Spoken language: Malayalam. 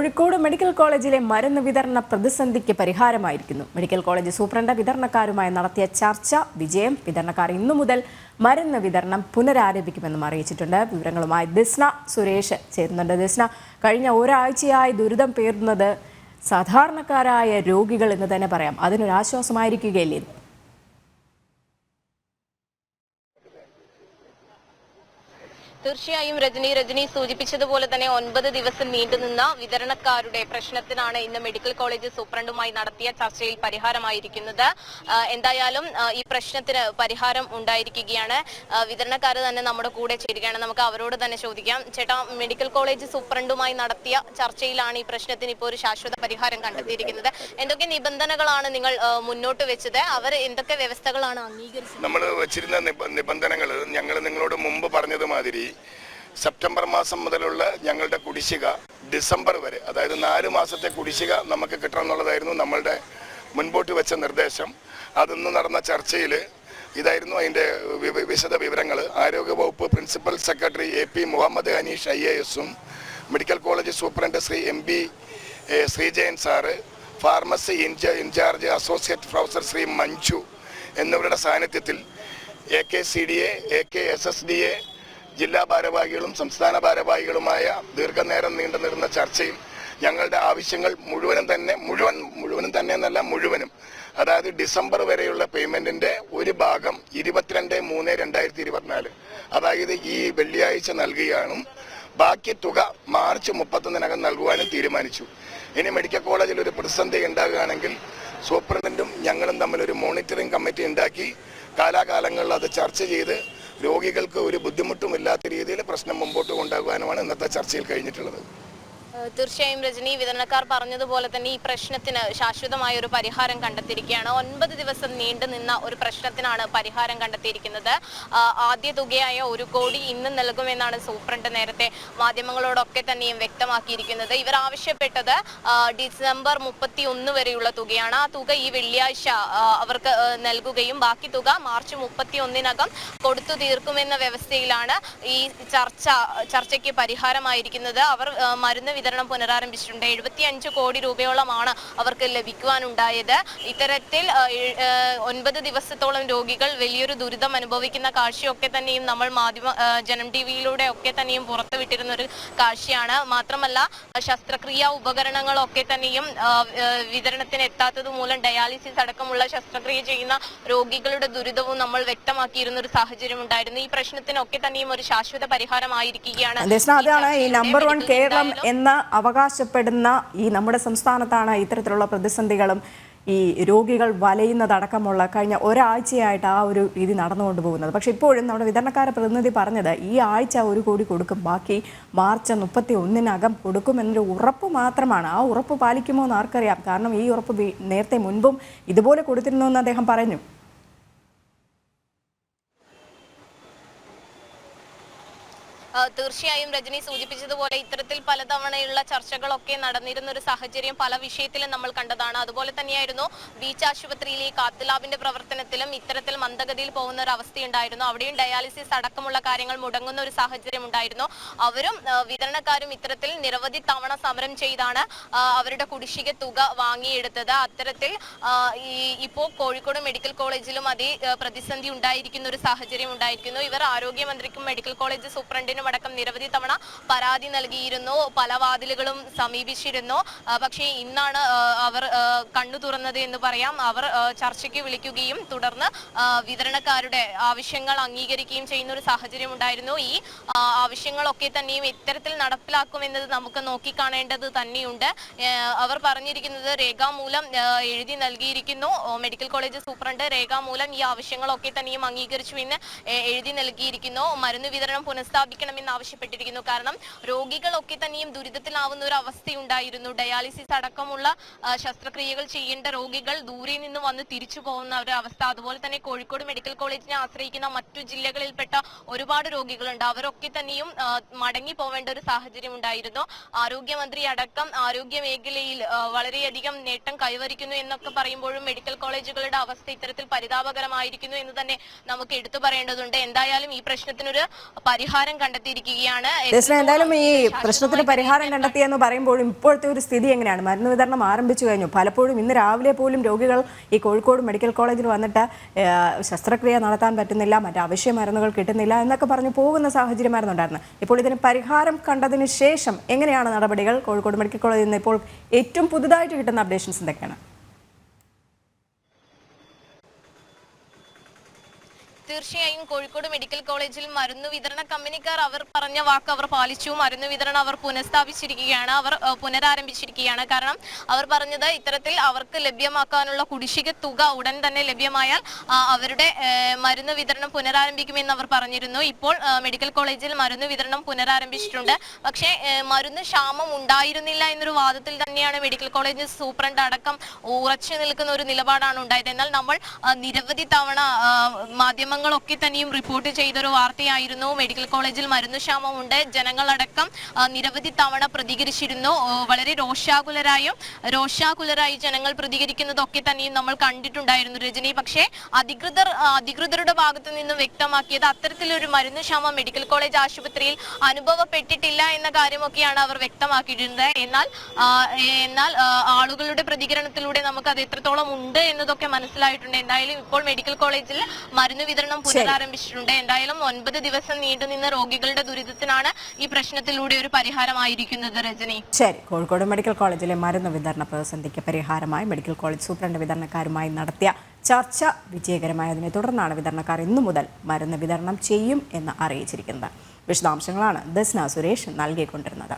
കോഴിക്കോട് മെഡിക്കൽ കോളേജിലെ മരുന്ന് വിതരണ പ്രതിസന്ധിക്ക് പരിഹാരമായിരിക്കുന്നു. മെഡിക്കൽ കോളേജ് സൂപ്രണ്ട് വിതരണക്കാരുമായി നടത്തിയ ചർച്ച വിജയം. വിതരണക്കാർ ഇന്നു മുതൽ മരുന്ന് വിതരണം പുനരാരംഭിക്കുമെന്നും അറിയിച്ചിട്ടുണ്ട്. വിവരങ്ങളുമായി ദിസ്ന സുരേഷ് ചേരുന്നുണ്ട്. ദിസ്ന, കഴിഞ്ഞ ഒരാഴ്ചയായി ദുരിതം പേറുന്നത് സാധാരണക്കാരായ രോഗികൾ എന്ന് തന്നെ പറയാം. അതിനൊരാശ്വാസമായിരിക്കുകയല്ലേ? തീർച്ചയായും രജനി സൂചിപ്പിച്ചതുപോലെ തന്നെ 9 ദിവസം നീണ്ടുനിന്ന വിതരണക്കാരുടെ പ്രശ്നത്തിനാണ് ഇന്ന് മെഡിക്കൽ കോളേജ് സൂപ്രണ്ടുമായി നടത്തിയ ചർച്ചയിൽ പരിഹാരമായിരിക്കുന്നത്. എന്തായാലും ഈ പ്രശ്നത്തിന് പരിഹാരം ഉണ്ടായിരിക്കുകയാണ്. വിതരണക്കാർ തന്നെ നമ്മുടെ കൂടെ ചേരുകയാണ്. നമുക്ക് അവരോട് തന്നെ ചോദിക്കാം. ചേട്ടാ, മെഡിക്കൽ കോളേജ് സൂപ്രണ്ടുമായി നടത്തിയ ചർച്ചയിലാണ് ഈ പ്രശ്നത്തിന് ഇപ്പോൾ ഒരു ശാശ്വത പരിഹാരം കണ്ടെത്തിയിരിക്കുന്നത്. എന്തൊക്കെ നിബന്ധനകളാണ് നിങ്ങൾ മുന്നോട്ട് വെച്ചത്? അവർ എന്തൊക്കെ വ്യവസ്ഥകളാണ് അംഗീകരിച്ചത്? നമ്മൾ വെച്ചിരുന്ന നിബന്ധനകൾ ഞങ്ങൾ നിങ്ങളോട് മുമ്പ് പറഞ്ഞതുമാതിരി സെപ്റ്റംബർ മാസം മുതലുള്ള ഞങ്ങളുടെ കുടിശ്ശിക ഡിസംബർ വരെ, അതായത് 4 മാസത്തെ കുടിശ്ശിക നമുക്ക് കിട്ടണം എന്നുള്ളതായിരുന്നു നമ്മളുടെ മുൻപോട്ട് വെച്ച നിർദ്ദേശം. അതിന്ന് നടന്ന ചർച്ചയിൽ ഇതായിരുന്നു അതിൻ്റെ വിശദ വിവരങ്ങൾ. ആരോഗ്യവകുപ്പ് principal secretary AP Muhammad Haneesh IAS-ഉം medical college superintendent Shri MB Sreejayan sir, pharmacy incharge associate professor Shri Manju എന്നിവരുടെ സാന്നിധ്യത്തിൽ AKCDA AKSSDA ജില്ലാ ഭാരവാഹികളും സംസ്ഥാന ഭാരവാഹികളുമായ ദീർഘനേരം നീണ്ടുനിന്ന ചർച്ചയിൽ ഞങ്ങളുടെ ആവശ്യങ്ങൾ മുഴുവനും അതായത് ഡിസംബർ വരെയുള്ള പേയ്മെന്റിന്റെ ഒരു ഭാഗം 22/3/2024, അതായത് ഈ വെള്ളിയാഴ്ച നൽകുകയാണ്. ബാക്കി തുക മാർച്ച് 31-നകം നൽകുവാനും തീരുമാനിച്ചു. ഇനി മെഡിക്കൽ കോളേജിൽ ഒരു പ്രതിസന്ധി ഉണ്ടാകുകയാണെങ്കിൽ സൂപ്രണ്ടും ഞങ്ങളും തമ്മിൽ ഒരു മോണിറ്ററിംഗ് കമ്മിറ്റി ഉണ്ടാക്കി കാലാകാലങ്ങളിൽ അത് ചർച്ച ചെയ്ത് രോഗികൾക്ക് ഒരു ബുദ്ധിമുട്ടുമില്ലാത്ത രീതിയിൽ പ്രശ്നം മുമ്പോട്ട് കൊണ്ടുപോകാനുമാണ് ഇന്നത്തെ ചർച്ചയിൽ കഴിഞ്ഞിട്ടുള്ളത്. തീർച്ചയായും രജനി, വിതരണക്കാർ പറഞ്ഞതുപോലെ തന്നെ ഈ പ്രശ്നത്തിന് ശാശ്വതമായ ഒരു പരിഹാരം കണ്ടെത്തിയിരിക്കുകയാണ്. 9 ദിവസം നീണ്ടുനിന്ന ഒരു പ്രശ്നത്തിനാണ് പരിഹാരം കണ്ടെത്തിയിരിക്കുന്നത്. ആദ്യ തുകയായ 1 കോടി ഇന്ന് നൽകുമെന്നാണ് സൂപ്രണ്ട് നേരത്തെ മാധ്യമങ്ങളോടൊക്കെ തന്നെയും വ്യക്തമാക്കിയിരിക്കുന്നത്. ഇവർ ആവശ്യപ്പെട്ടത് ഡിസംബർ 31 വരെയുള്ള തുകയാണ്. ആ തുക ഈ വെള്ളിയാഴ്ച അവർക്ക് നൽകുകയും ബാക്കി തുക മാർച്ച് 31-നകം കൊടുത്തു തീർക്കുമെന്ന വ്യവസ്ഥയിലാണ് ഈ ചർച്ചയ്ക്ക് പരിഹാരമായിരിക്കുന്നത്. അവർ മരുന്ന് വിതരണം പുനരാരംഭിച്ചിട്ടുണ്ട്. 75 കോടി രൂപയോളമാണ് അവർക്ക് ലഭിക്കുവാനുണ്ടായത്. ഇത്തരത്തിൽ 9 ദിവസത്തോളം രോഗികൾ വലിയൊരു ദുരിതം അനുഭവിക്കുന്ന കാഴ്ചയൊക്കെ തന്നെയും നമ്മൾ ജനം TVയിലൂടെ ഒക്കെ തന്നെയും പുറത്തുവിട്ടിരുന്ന ഒരു കാഴ്ചയാണ്. മാത്രമല്ല, ശസ്ത്രക്രിയാ ഉപകരണങ്ങളൊക്കെ തന്നെയും വിതരണത്തിന് എത്താത്തത് മൂലം ഡയാലിസിസ് അടക്കമുള്ള ശസ്ത്രക്രിയ ചെയ്യുന്ന രോഗികളുടെ ദുരിതവും നമ്മൾ വ്യക്തമാക്കിയിരുന്ന ഒരു സാഹചര്യം ഉണ്ടായിരുന്നു. ഈ പ്രശ്നത്തിനൊക്കെ തന്നെയും ഒരു ശാശ്വത പരിഹാരമായിരിക്കുകയാണ്. ഈ നമ്പർ 1 കേരളം എന്ന അവകാശപ്പെടുന്ന ഈ നമ്മുടെ സംസ്ഥാനത്താണ് ഇത്തരത്തിലുള്ള പ്രതിസന്ധികളും ഈ രോഗികൾ വലയുന്നതടക്കമുള്ള കഴിഞ്ഞ ഒരാഴ്ചയായിട്ട് ആ ഒരു രീതി നടന്നുകൊണ്ട് പോകുന്നത്. പക്ഷേ ഇപ്പോഴും നമ്മുടെ വിതരണക്കാരെ പ്രതിനിധി പറഞ്ഞത് ഈ ആഴ്ച 1 കോടി കൊടുക്കും, ബാക്കി മാർച്ച് 31-നകം കൊടുക്കുമെന്നൊരു ഉറപ്പ് മാത്രമാണ്. ആ ഉറപ്പ് പാലിക്കുമോ എന്ന് ആർക്കറിയാം. കാരണം ഈ ഉറപ്പ് നേരത്തെ മുൻപും ഇതുപോലെ കൊടുത്തിരുന്നു എന്ന് അദ്ദേഹം പറഞ്ഞു. തീർച്ചയായും രജനി സൂചിപ്പിച്ചതുപോലെ ഇത്തരത്തിൽ പലതവണയുള്ള ചർച്ചകളൊക്കെ നടന്നിരുന്ന ഒരു സാഹചര്യം പല വിഷയത്തിലും നമ്മൾ കണ്ടതാണ്. അതുപോലെ തന്നെയായിരുന്നു ബീച്ച് ആശുപത്രിയിലെ കാത്ത് ലാബിന്റെ പ്രവർത്തനത്തിലും ഇത്തരത്തിൽ മന്ദഗതിയിൽ പോകുന്ന ഒരു അവസ്ഥയുണ്ടായിരുന്നു. അവിടെയും ഡയാലിസിസ് അടക്കമുള്ള കാര്യങ്ങൾ മുടങ്ങുന്ന ഒരു സാഹചര്യം ഉണ്ടായിരുന്നു. അവരും വിതരണക്കാരും ഇത്തരത്തിൽ നിരവധി തവണ സമരം ചെയ്താണ് അവരുടെ കുടിശ്ശിക തുക വാങ്ങിയെടുത്തത്. അത്തരത്തിൽ ഇപ്പോൾ കോഴിക്കോട് മെഡിക്കൽ കോളേജിലും അതേ പ്രതിസന്ധി ഉണ്ടായിരിക്കുന്ന ഒരു സാഹചര്യം ഉണ്ടായിരിക്കുന്നു. ഇവർ ആരോഗ്യമന്ത്രിക്കും മെഡിക്കൽ കോളേജ് സൂപ്രണ്ടിനും അടക്കം നിരവധി തവണ പരാതി നൽകിയിരുന്നു, പല വാതിലുകളും സമീപിച്ചിരുന്നു. പക്ഷേ ഇന്നാണ് അവർ കണ്ണു തുറന്നത് എന്ന് പറയാം. അവർ ചർച്ചയ്ക്ക് വിളിക്കുകയും തുടർന്ന് വിതരണക്കാരുടെ ആവശ്യങ്ങൾ അംഗീകരിക്കുകയും ചെയ്യുന്ന ഒരു സാഹചര്യം ഉണ്ടായിരുന്നു. ഈ ആവശ്യങ്ങളൊക്കെ തന്നെയും ഇത്തരത്തിൽ നടപ്പിലാക്കുമെന്നത് നമുക്ക് നോക്കിക്കാണേണ്ടത് തന്നെയുണ്ട്. അവർ പറഞ്ഞിരിക്കുന്നത് രേഖാമൂലം എഴുതി നൽകിയിരിക്കുന്നു. മെഡിക്കൽ കോളേജ് സൂപ്രണ്ട് രേഖാമൂലം ഈ ആവശ്യങ്ങളൊക്കെ തന്നെയും അംഗീകരിച്ചു എന്ന് എഴുതി നൽകിയിരിക്കുന്നു. മരുന്ന് വിതരണം പുനഃസ്ഥാപിക്കണം ആവശ്യപ്പെട്ടിരിക്കുന്നു. കാരണം രോഗികളൊക്കെ തന്നെയും ദുരിതത്തിലാവുന്ന ഒരു അവസ്ഥയുണ്ടായിരുന്നു. ഡയാലിസിസ് അടക്കമുള്ള ശസ്ത്രക്രിയകൾ ചെയ്യേണ്ട രോഗികൾ ദൂരെ നിന്ന് വന്ന് തിരിച്ചു പോകുന്ന ഒരു അവസ്ഥ. അതുപോലെ തന്നെ കോഴിക്കോട് മെഡിക്കൽ കോളേജിനെ ആശ്രയിക്കുന്ന മറ്റു ജില്ലകളിൽപ്പെട്ട ഒരുപാട് രോഗികളുണ്ട്. അവരൊക്കെ തന്നെയും മടങ്ങി പോവേണ്ട ഒരു സാഹചര്യം ഉണ്ടായിരുന്നു. ആരോഗ്യമന്ത്രി അടക്കം ആരോഗ്യ മേഖലയിൽ വളരെയധികം നേട്ടം കൈവരിക്കുന്നു എന്നൊക്കെ പറയുമ്പോഴും മെഡിക്കൽ കോളേജുകളുടെ അവസ്ഥ ഇത്തരത്തിൽ പരിതാപകരമായിരിക്കുന്നു എന്ന് തന്നെ നമുക്ക് എടുത്തു പറയേണ്ടതുണ്ട്. എന്തായാലും ഈ പ്രശ്നത്തിനൊരു പരിഹാരം കണ്ടെത്തി കണ്ടെത്തിയിരിക്കുകയാണ്. എന്തായാലും ഈ പ്രശ്നത്തിന് പരിഹാരം കണ്ടെത്തിയെന്ന് പറയുമ്പോഴും ഇപ്പോഴത്തെ ഒരു സ്ഥിതി എങ്ങനെയാണ്? മരുന്ന് വിതരണം ആരംഭിച്ചു കഴിഞ്ഞു. പലപ്പോഴും ഇന്ന് രാവിലെ പോലും രോഗികൾ ഈ കോഴിക്കോട് മെഡിക്കൽ കോളേജിൽ വന്നിട്ട് ശസ്ത്രക്രിയ നടത്താൻ പറ്റുന്നില്ല, മറ്റ് അവശ്യ മരുന്നുകൾ കിട്ടുന്നില്ല എന്നൊക്കെ പറഞ്ഞ് പോകുന്ന സാഹചര്യമായിരുന്നു ഉണ്ടായിരുന്നത്. ഇപ്പോൾ ഇതിന് പരിഹാരം കണ്ടതിന് ശേഷം എങ്ങനെയാണ് നടപടികൾ? കോഴിക്കോട് മെഡിക്കൽ കോളേജിൽ നിന്ന് ഇപ്പോൾ ഏറ്റവും പുതുതായിട്ട് കിട്ടുന്ന അപ്ഡേഷൻസ് എന്തൊക്കെയാണ്? തീർച്ചയായും കോഴിക്കോട് മെഡിക്കൽ കോളേജിൽ മരുന്ന് വിതരണ കമ്പനിക്കാർ അവർ പറഞ്ഞ വാക്ക് അവർ പാലിച്ചു. മരുന്ന് വിതരണം അവർ പുനഃസ്ഥാപിച്ചിരിക്കുകയാണ്, അവർ പുനരാരംഭിച്ചിരിക്കുകയാണ്. കാരണം അവർ പറഞ്ഞത് ഇത്തരത്തിൽ അവർക്ക് ലഭ്യമാക്കാനുള്ള കുടിശ്ശിക തുക ഉടൻ തന്നെ ലഭ്യമായാൽ അവരുടെ മരുന്ന് വിതരണം പുനരാരംഭിക്കുമെന്ന് അവർ പറഞ്ഞിരുന്നു. ഇപ്പോൾ മെഡിക്കൽ കോളേജിൽ മരുന്ന് വിതരണം പുനരാരംഭിച്ചിട്ടുണ്ട്. പക്ഷേ മരുന്ന് ക്ഷാമം ഉണ്ടായിരുന്നില്ല എന്നൊരു വാദത്തിൽ തന്നെയാണ് മെഡിക്കൽ കോളേജ് സൂപ്രണ്ട് അടക്കം ഉറച്ചു നിൽക്കുന്ന ഒരു നിലപാടാണ് ഉണ്ടായത്. എന്നാൽ നമ്മൾ നിരവധി തവണ മാധ്യമങ്ങളൊക്കെ തന്നെയും റിപ്പോർട്ട് ചെയ്തൊരു വാർത്തയായിരുന്നു. മെഡിക്കൽ കോളേജിൽ മരുന്ന് ക്ഷാമമുണ്ട്, ജനങ്ങളടക്കം നിരവധി തവണ പ്രതികരിച്ചിരുന്നു. വളരെ രോഷാകുലരായി ജനങ്ങൾ പ്രതികരിക്കുന്നതൊക്കെ തന്നെയും നമ്മൾ കണ്ടിട്ടുണ്ടായിരുന്നു രജനി. പക്ഷേ അധികൃതരുടെ ഭാഗത്തു നിന്നും വ്യക്തമാക്കിയത് അത്തരത്തിലൊരു മരുന്ന് ക്ഷാമം മെഡിക്കൽ കോളേജ് ആശുപത്രിയിൽ അനുഭവപ്പെട്ടിട്ടില്ല എന്ന കാര്യമൊക്കെയാണ് അവർ വ്യക്തമാക്കിയിരുന്നത്. എന്നാൽ ആളുകളുടെ പ്രതികരണത്തിലൂടെ നമുക്ക് അത് എത്രത്തോളം ഉണ്ട് എന്നതൊക്കെ മനസ്സിലായിട്ടുണ്ട്. എന്തായാലും ഇപ്പോൾ മെഡിക്കൽ കോളേജിൽ മരുന്ന് വിതരണം പുനരാരംഭിച്ചിട്ടുണ്ട്. എന്തായാലും 9 ദിവസം നീണ്ടുനിന്ന രോഗികളുടെ ദുരിതത്തിനാണ് ഈ പ്രശ്നത്തിലൂടെ ഒരു പരിഹാരമായിരിക്കുന്നത് രജനി. ശരി, കോഴിക്കോട് മെഡിക്കൽ കോളേജിലെ മരുന്ന് വിതരണ പ്രതിസന്ധിക്ക് പരിഹാരമായി മെഡിക്കൽ കോളേജ് സൂപ്രണ്ട് വിതരണക്കാരുമായി നടത്തിയ ചർച്ച വിജയകരമായതിനെ തുടർന്നാണ് വിതരണക്കാർ ഇന്നു മുതൽ മരുന്ന് വിതരണം ചെയ്യും എന്ന് അറിയിച്ചിരിക്കുന്നത്. വിശദാംശങ്ങളാണ് ദസ്ന സുരേഷ് നൽകിക്കൊണ്ടിരുന്നത്.